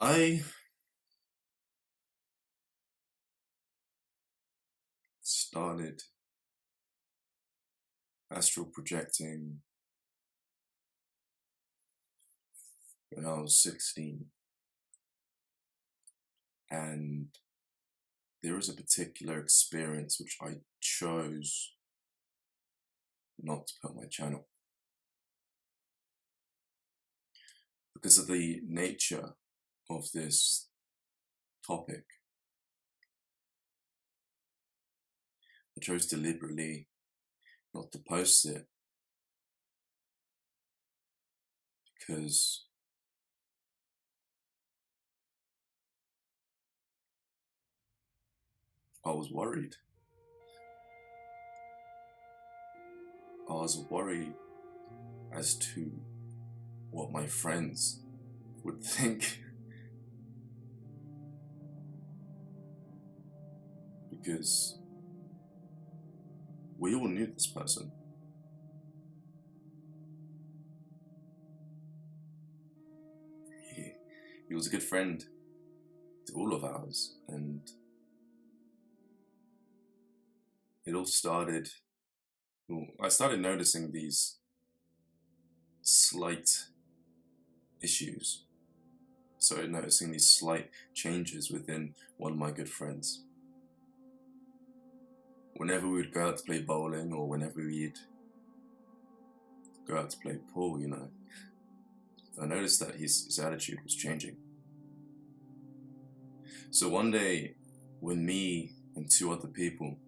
I started astral projecting when I was 16, and there is a particular experience which I chose not to put on my channel because of the nature of this topic. I chose deliberately not to post it because I was worried. I was worried as to what my friends would think because we all knew this person. He was a good friend to all of ours, and it all started. Well, I started noticing these slight issues. Started noticing these slight changes within one of my good friends. Whenever we would go out to play bowling, or whenever we'd go out to play pool, I noticed that his attitude was changing. So one day, when me and two other people,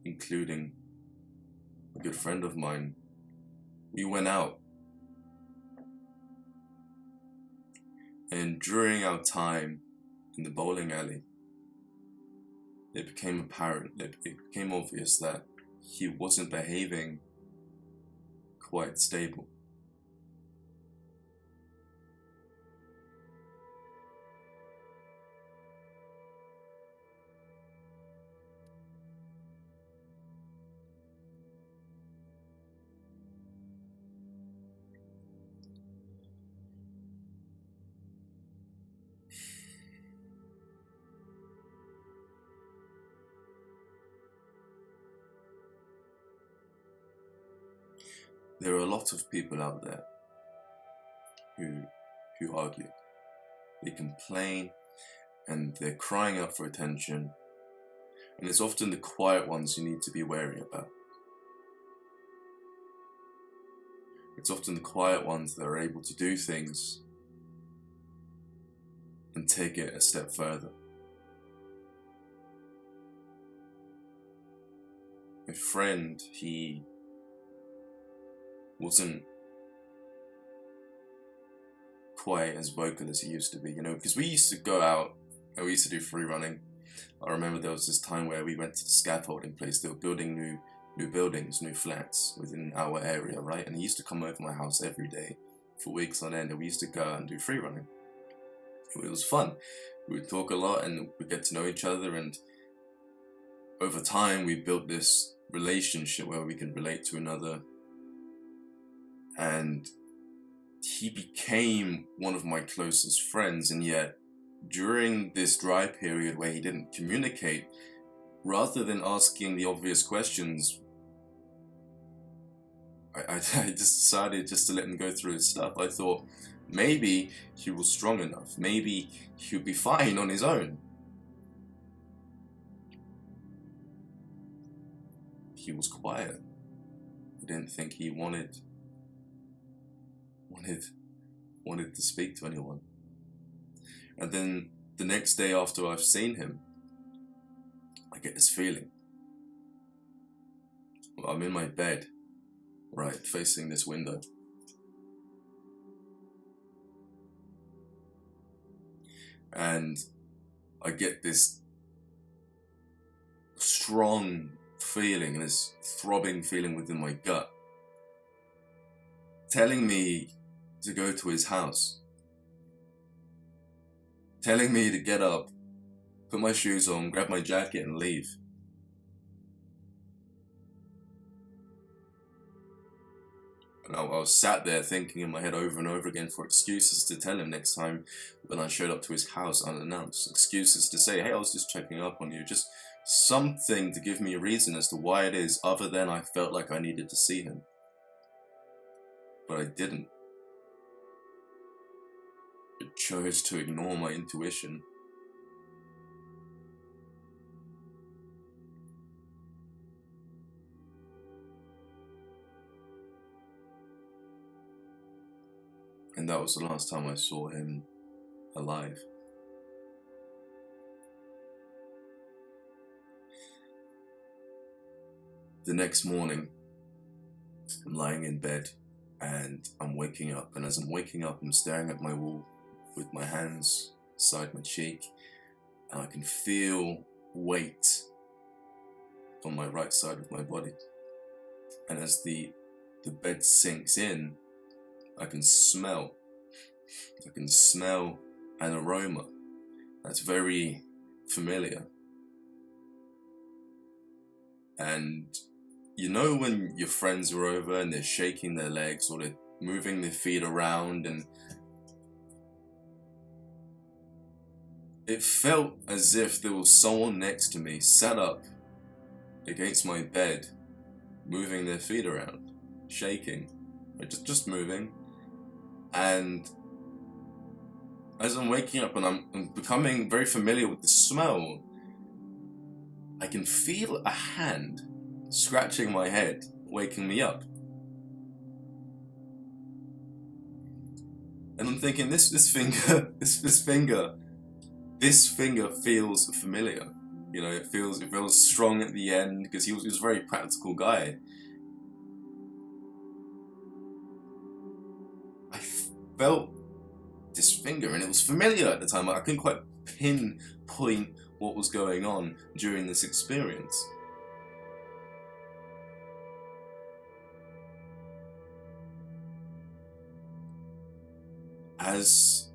including a good friend of mine, we went out, and during our time in the bowling alley, it became apparent, it became obvious that he wasn't behaving quite stable. There are a lot of people out there who argue. They complain and they're crying out for attention, and it's often the quiet ones you need to be wary about. It's often the quiet ones that are able to do things and take it a step further. My friend, he wasn't quite as vocal as he used to be, because we used to go out and we used to do free running. I remember there was this time where we went to the scaffolding place. They were building new buildings, new flats within our area, right? And he used to come over my house every day for weeks on end, and we used to go out and do free running. It was fun. We would talk a lot and we'd get to know each other, and over time we built this relationship where we could relate to another, and he became one of my closest friends. And yet during this dry period where he didn't communicate, rather than asking the obvious questions, I just decided just to let him go through his stuff. I thought maybe he was strong enough, maybe he would be fine on his own. He was quiet. I didn't think he wanted to speak to anyone. And then the next day after I've seen him, I get this feeling. Well, I'm in my bed, right, facing this window. And I get this strong feeling, this throbbing feeling within my gut, telling me to go to his house, telling me to get up, put my shoes on, grab my jacket and leave. And I was sat there thinking in my head over and over again for excuses to tell him next time when I showed up to his house unannounced. Excuses to say, hey, I was just checking up on you. Just something to give me a reason as to why it is, other than I felt like I needed to see him. But I didn't. I chose to ignore my intuition. And that was the last time I saw him alive. The next morning, I'm lying in bed and I'm waking up. And as I'm waking up, I'm staring at my wall with my hands beside my cheek. And I can feel weight on my right side of my body. And as the bed sinks in, I can smell an aroma that's very familiar. And you know when your friends are over and they're shaking their legs or they're moving their feet around, and it felt as if there was someone next to me sat up against my bed, moving their feet around, shaking, or just moving. And as I'm waking up and I'm becoming very familiar with the smell, I can feel a hand scratching my head, waking me up. And I'm thinking, this finger feels familiar. You know, it feels strong at the end, because he was a very practical guy. I felt this finger, and it was familiar at the time. I couldn't quite pinpoint what was going on during this experience. As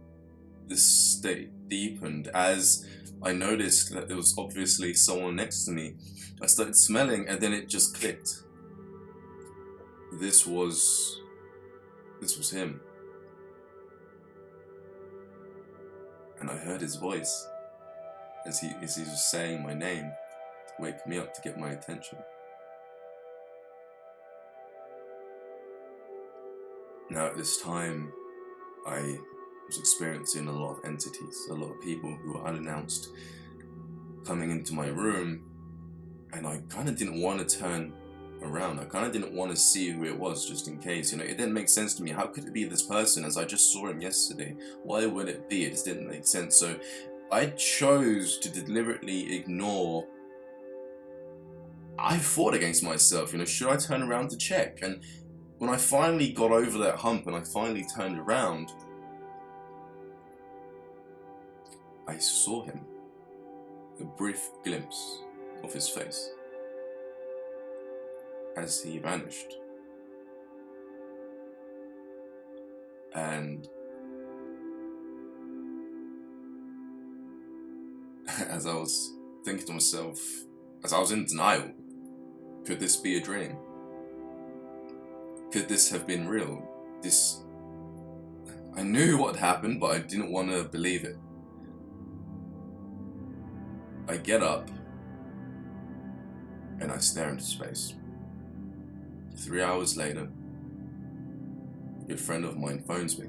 the state deepened, as I noticed that there was obviously someone next to me, I started smelling, and then it just clicked. This was him. And I heard his voice as he was saying my name to wake me up, to get my attention. Now at this time, I was experiencing a lot of entities, a lot of people who were unannounced coming into my room, and I kind of didn't want to turn around. I kind of didn't want to see who it was, just in case. You know, it didn't make sense to me. How could it be this person, as I just saw him yesterday? Why would it be? It just didn't make sense. So I chose to deliberately ignore. I fought against myself. You know, should I turn around to check? And when I finally got over that hump and I finally turned around, I saw him. A brief glimpse of his face as he vanished. And as I was thinking to myself, as I was in denial, could this be a dream? Could this have been real? I knew what happened, but I didn't want to believe it. I get up and I stare into space. 3 hours later, a good friend of mine phones me.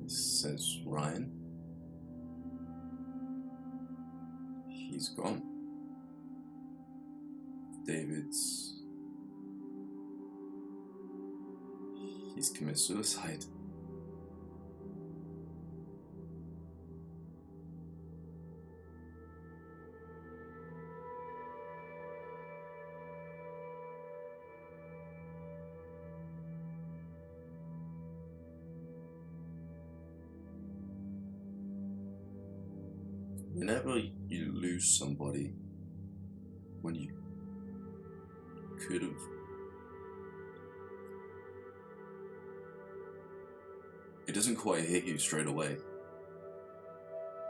He says, Ryan, he's gone. He's committed suicide. Whenever you lose somebody, when you could have, it doesn't quite hit you straight away.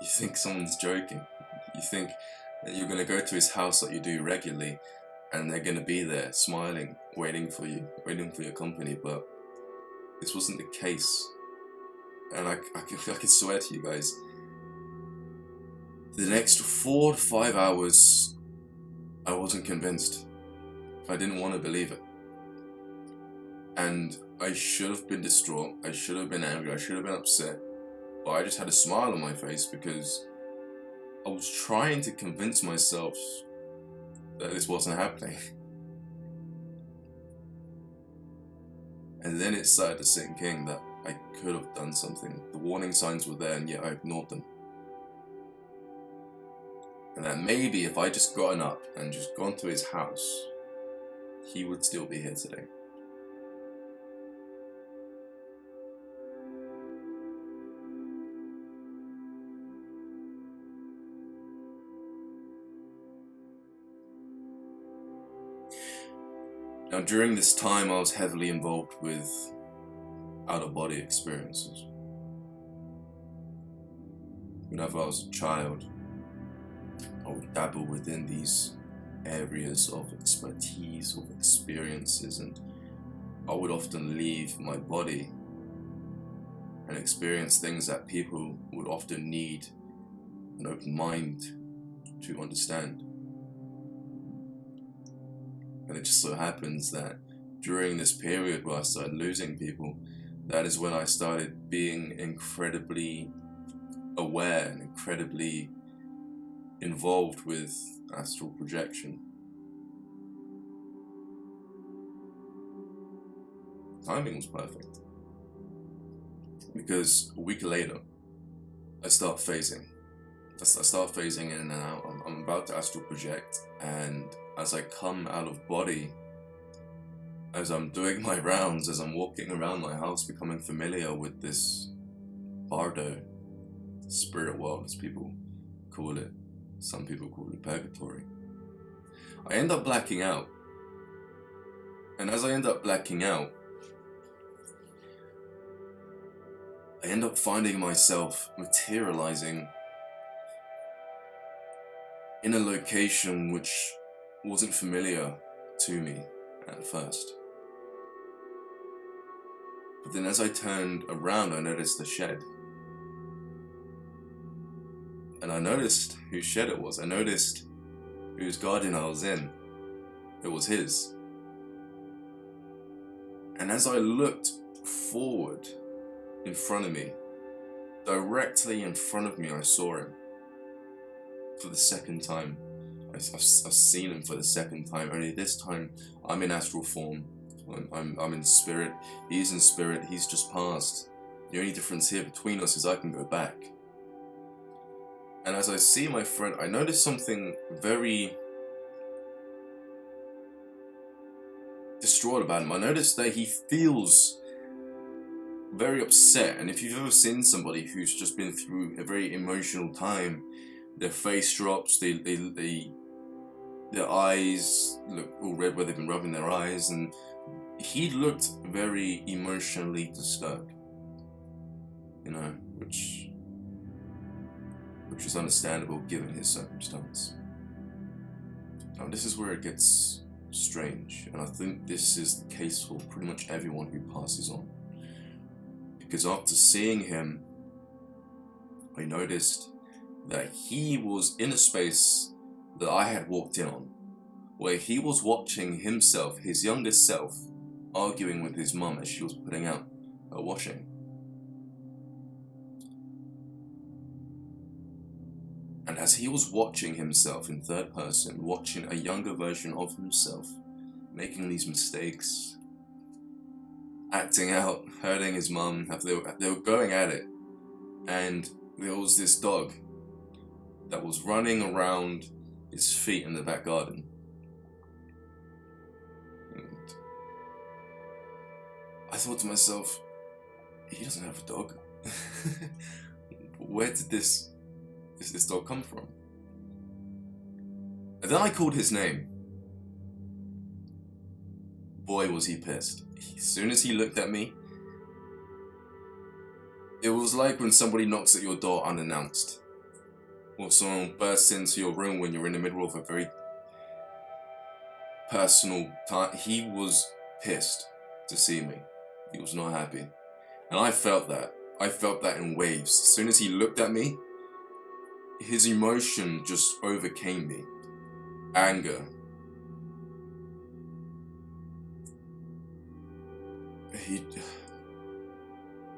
You think someone's joking. You think And you're going to go to his house like you do regularly, and they're going to be there smiling, waiting for you, waiting for your company. But this wasn't the case. And I can swear to you guys, the next 4 to 5 hours, I wasn't convinced. I didn't want to believe it. And I should have been distraught, I should have been angry, I should have been upset. But I just had a smile on my face because I was trying to convince myself that this wasn't happening. And then it started to sink in that I could have done something. The warning signs were there, and yet I ignored them. And that maybe if I just gotten up and just gone to his house, he would still be here today. Now, during this time, I was heavily involved with out-of-body experiences. Whenever I was a child, I would dabble within these areas of expertise, of experiences, and I would often leave my body and experience things that people would often need an open mind to understand. And it just so happens that during this period where I started losing people, that is when I started being incredibly aware and incredibly involved with astral projection. Timing was perfect. Because a week later, I start phasing. I start phasing in and out. I'm about to astral project, and as I come out of body, as I'm doing my rounds, as I'm walking around my house, becoming familiar with this bardo, spirit world as people call it, some people call it purgatory, I end up blacking out. And as I end up blacking out, I end up finding myself materializing in a location which wasn't familiar to me at first. But then as I turned around, I noticed the shed. And I noticed whose shed it was. I noticed whose garden I was in. It was his. And as I looked forward in front of me, directly in front of me, I saw him for the second time. I've seen him for the second time, only this time I'm in astral form. I'm in spirit, he's in spirit, he's just passed. The only difference here between us is I can go back. And as I see my friend, I notice something very distraught about him. I notice that he feels very upset, and if you've ever seen somebody who's just been through a very emotional time, their face drops, their eyes look all red where they've been rubbing their eyes, and he looked very emotionally disturbed, you know, which is understandable given his circumstance. Now this is where it gets strange, and I think this is the case for pretty much everyone who passes on. Because after seeing him, I noticed that he was in a space that I had walked in on, where he was watching himself, his younger self, arguing with his mum as she was putting out her washing. And as he was watching himself in third person, watching a younger version of himself, making these mistakes, acting out, hurting his mum, they were going at it, and there was this dog that was running around his feet in the back garden. And I thought to myself, he doesn't have a dog. Where did this dog come from? And then I called his name. Boy, was he pissed. As soon as he looked at me, it was like when somebody knocks at your door unannounced. or someone bursts into your room when you're in the middle of a very personal time. He was pissed to see me. He was not happy. And I felt that. I felt that in waves. As soon as he looked at me, his emotion just overcame me. Anger.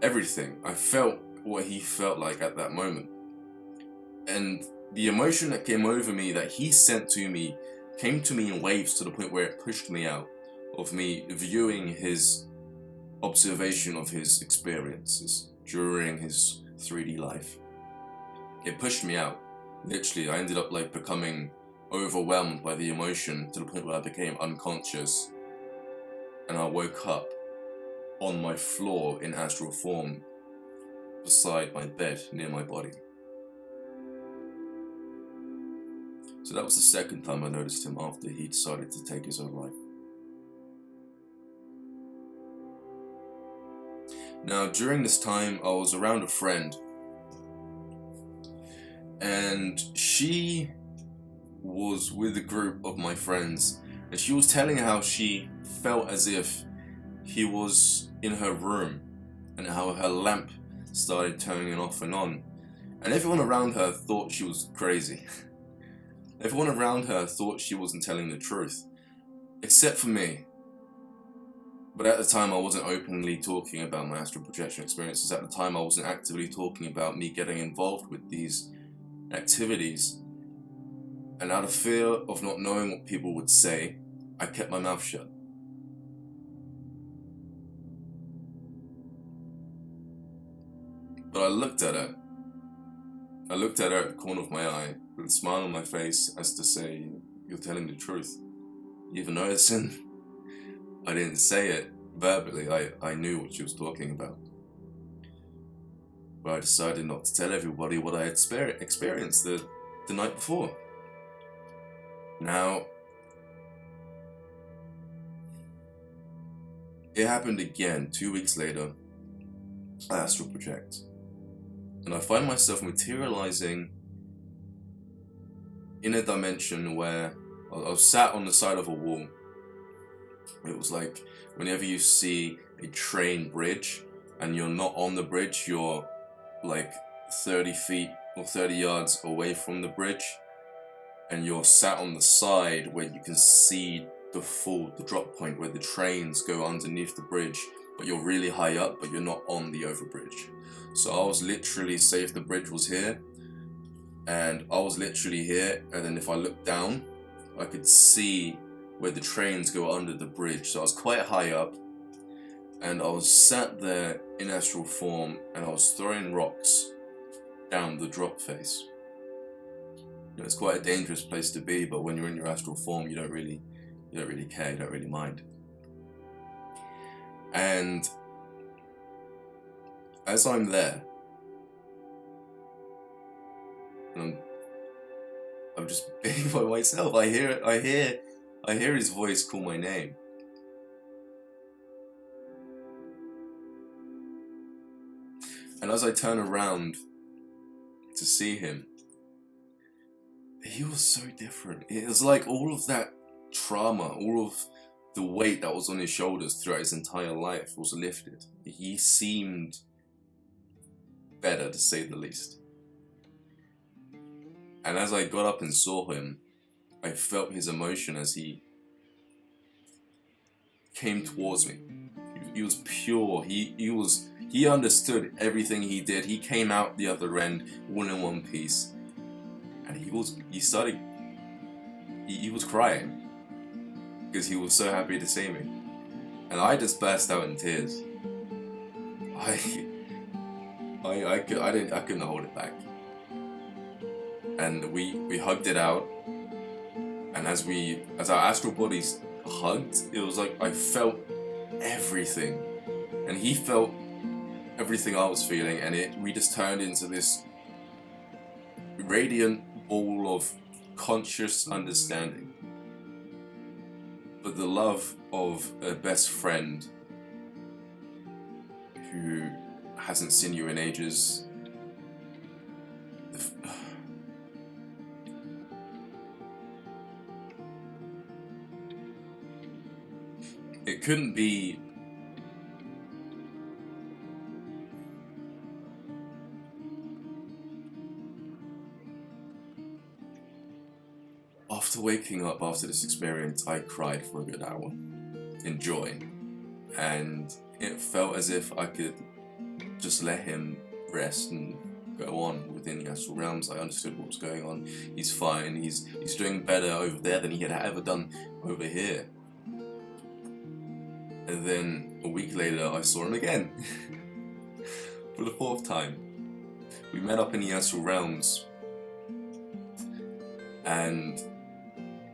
Everything. I felt what he felt like at that moment. And the emotion that came over me, that he sent to me, came to me in waves to the point where it pushed me out of me viewing his observation of his experiences during his 3D life. It pushed me out. Literally, I ended up like becoming overwhelmed by the emotion to the point where I became unconscious. And I woke up on my floor in astral form beside my bed near my body. So that was the second time I noticed him after he decided to take his own life. Now, during this time, I was around a friend, and she was with a group of my friends, and she was telling how she felt as if he was in her room, and how her lamp started turning off and on, and everyone around her thought she was crazy. Everyone around her thought she wasn't telling the truth, except for me. But at the time, I wasn't openly talking about my astral projection experiences. At the time, I wasn't actively talking about me getting involved with these activities. And out of fear of not knowing what people would say, I kept my mouth shut. But I looked at her. I looked at her at the corner of my eye with a smile on my face as to say, "You're telling the truth. You even noticing?" I didn't say it verbally. I knew what she was talking about. But I decided not to tell everybody what I had experienced the night before. Now, it happened again 2 weeks later. I astral project. And I find myself materializing in a dimension where I was sat on the side of a wall. It was like whenever you see a train bridge and you're not on the bridge, you're like 30 feet or 30 yards away from the bridge, and you're sat on the side where you can see the drop point where the trains go underneath the bridge, but you're really high up, but you're not on the overbridge. So I was literally, say if the bridge was here, and I was literally here, and then if I looked down, I could see where the trains go under the bridge. So I was quite high up, and I was sat there in astral form, and I was throwing rocks down the drop face. You know, it's quite a dangerous place to be, but when you're in your astral form, you don't really care, you don't really mind. And as I'm there, and I'm just being by myself, I hear his voice call my name. And as I turn around to see him, he was so different. It was like all of that trauma, all of the weight that was on his shoulders throughout his entire life was lifted. He seemed better, to say the least. And as I got up and saw him, I felt his emotion as he came towards me. He was pure. He understood everything he did. He came out the other end all in one piece. And he was crying because he was so happy to see me. And I just burst out in tears. I couldn't hold it back. And we hugged it out. And as our astral bodies hugged, it was like I felt everything. And he felt everything I was feeling, and we just turned into this radiant ball of conscious understanding. But the love of a best friend who hasn't seen you in ages, It couldn't be. After waking up after this experience, I cried for a good hour in joy, and it felt as if I could just let him rest and go on within the astral realms. I understood what was going on. He's fine. He's doing better over there than he had ever done over here. And then a week later, I saw him again for the fourth time. We met up in the astral realms, and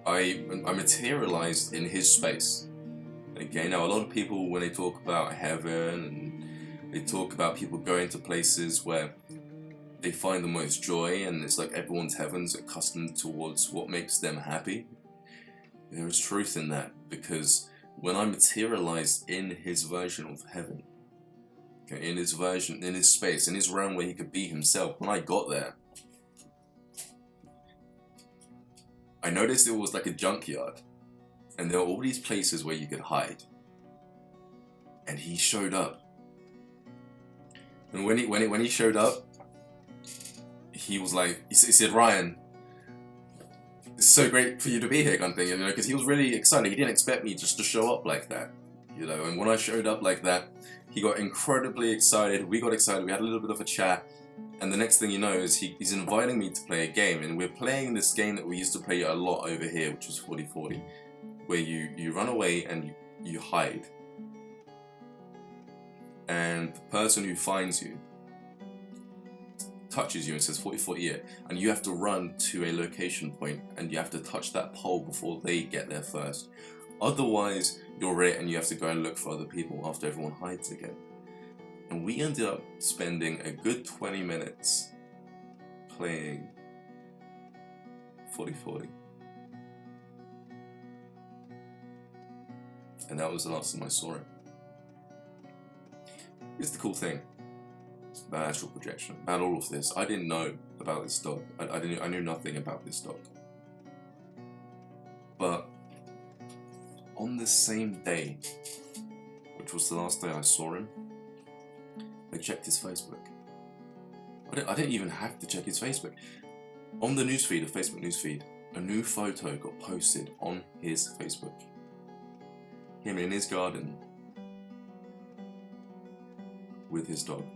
I materialized in his space. Okay, now a lot of people, when they talk about heaven and they talk about people going to places where they find the most joy, and it's like everyone's heaven's accustomed towards what makes them happy. There is truth in that, because when I materialized in his version of heaven, okay, in his version, in his space, in his realm where he could be himself, when I got there, I noticed it was like a junkyard, and there were all these places where you could hide. And he showed up. And when he showed up, he was like, he said, "Ryan, it's so great for you to be here," kind of thing, you know, because he was really excited. He didn't expect me just to show up like that, you know. And when I showed up like that, he got incredibly excited. We got excited. We had a little bit of a chat. And the next thing you know is he's inviting me to play a game. And we're playing this game that we used to play a lot over here, which was 40-40, where you run away and you hide. And the person who finds you touches you and says 40-40 here, and you have to run to a location point and you have to touch that pole before they get there first. Otherwise, you're it and you have to go and look for other people after everyone hides again. And we ended up spending a good 20 minutes playing 40-40. And that was the last time I saw him. Here's the cool thing about astral projection, about all of this. I didn't know about this dog. I knew nothing about this dog. But on the same day, which was the last day I saw him, I checked his Facebook. I didn't even have to check his Facebook. On the newsfeed, the Facebook newsfeed, a new photo got posted on his Facebook. Him in his garden with his dog.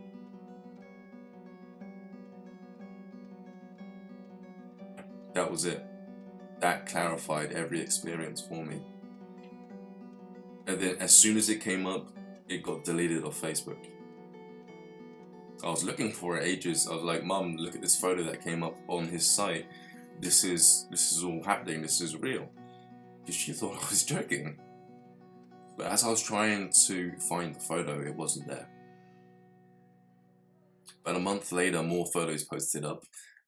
That was it. That clarified every experience for me. And then as soon as it came up, it got deleted off Facebook. I was looking for it ages. I was like, "Mum, look at this photo that came up on his site. This is all happening. This is real." Because she thought I was joking. But as I was trying to find the photo, it wasn't there. But a month later, more photos posted up,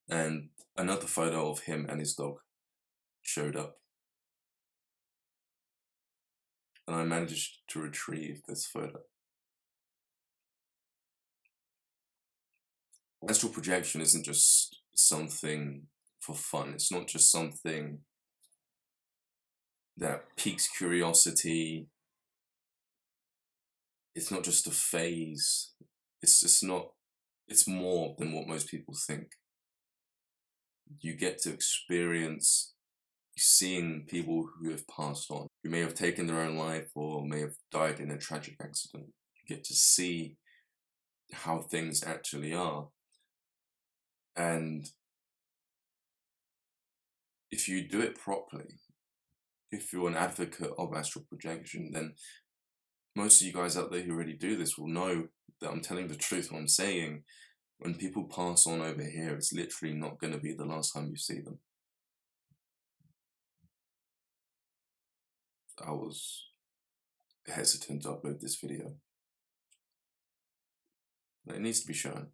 and another photo of him and his dog showed up. And I managed to retrieve this photo. Astral projection isn't just something for fun. It's not just something that piques curiosity. It's not just a phase. It's more than what most people think. You get to experience seeing people who have passed on, who may have taken their own life or may have died in a tragic accident. You get to see how things actually are. And if you do it properly, if you're an advocate of astral projection, then most of you guys out there who already do this will know that I'm telling the truth when I'm saying when people pass on over here, it's literally not going to be the last time you see them. I was hesitant to upload this video, but it needs to be shown.